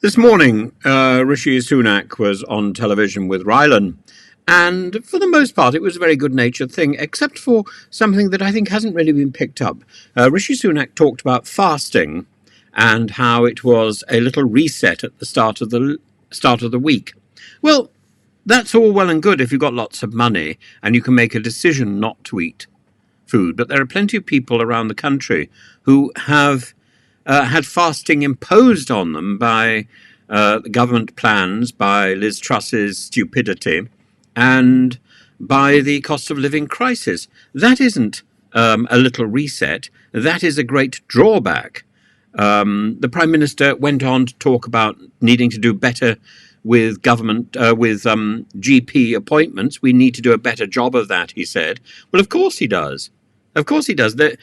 This morning, Rishi Sunak was on television with Rylan, and for the most part, it was a very good-natured thing, except for something that I think hasn't really been picked up. Rishi Sunak talked about fasting and how it was a little reset at the start of the week. Well, that's all well and good if you've got lots of money and you can make a decision not to eat food, but there are plenty of people around the country who have had fasting imposed on them by government plans, by Liz Truss's stupidity, and by the cost of living crisis. That isn't a little reset. That is a great drawback. The Prime Minister went on to talk about needing to do better with government, with GP appointments. We need to do a better job of that, he said. Well, of course he does. Of course he does. The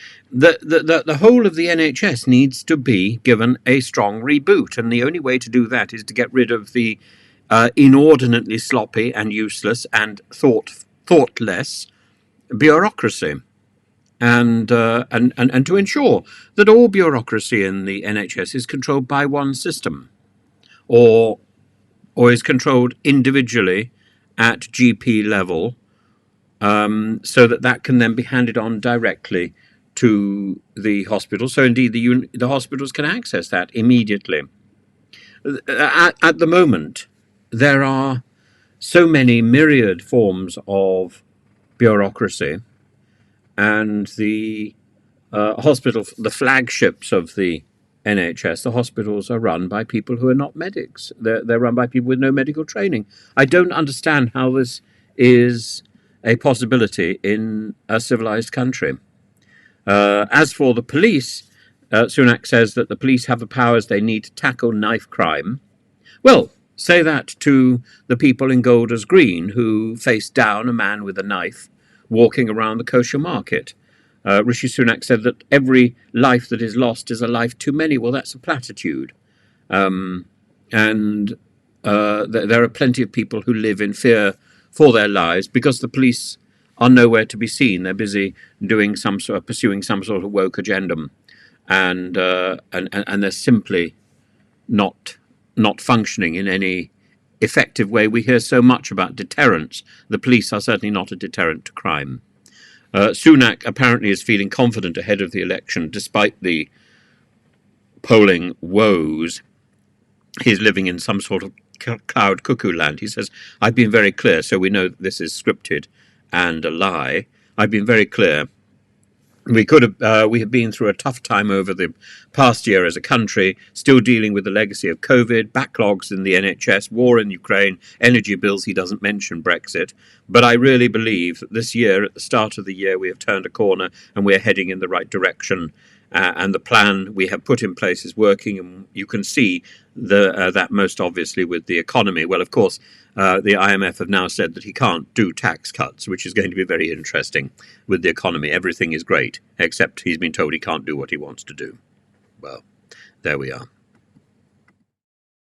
whole of the NHS needs to be given a strong reboot, and the only way to do that is to get rid of the inordinately sloppy and useless and thoughtless bureaucracy, and to ensure that all bureaucracy in the NHS is controlled by one system, or is controlled individually at GP level. So that can then be handed on directly to the hospital. So indeed, the hospitals can access that immediately. At the moment, there are so many myriad forms of bureaucracy, and the the flagships of the NHS, the hospitals are run by people who are not medics. They're run by people with no medical training. I don't understand how this is a possibility in a civilized country. As for the police, Sunak says that the police have the powers they need to tackle knife crime. Well, say that to the people in Golders Green who faced down a man with a knife walking around the kosher market. Rishi Sunak said that every life that is lost is a life too many. Well, that's a platitude. And there are plenty of people who live in fear for their lives because the police are nowhere to be seen. They're busy pursuing some sort of woke agenda, and they're simply not functioning in any effective way. We hear so much about deterrence. The police are certainly not a deterrent to crime. Sunak apparently is feeling confident ahead of the election, despite the polling woes. He's living in some sort of cloud cuckoo land. He says, I've been very clear, so we know that this is scripted and a lie. I've been very clear. We have been through a tough time over the past year as a country, still dealing with the legacy of COVID, backlogs in the NHS, war in Ukraine, energy bills. He doesn't mention Brexit. But I really believe that this year, at the start of the year, we have turned a corner and we're heading in the right direction. And the plan we have put in place is working, and you can see that most obviously with the economy. Well, of course, the IMF have now said that he can't do tax cuts, which is going to be very interesting with the economy. Everything is great, except he's been told he can't do what he wants to do. Well, there we are.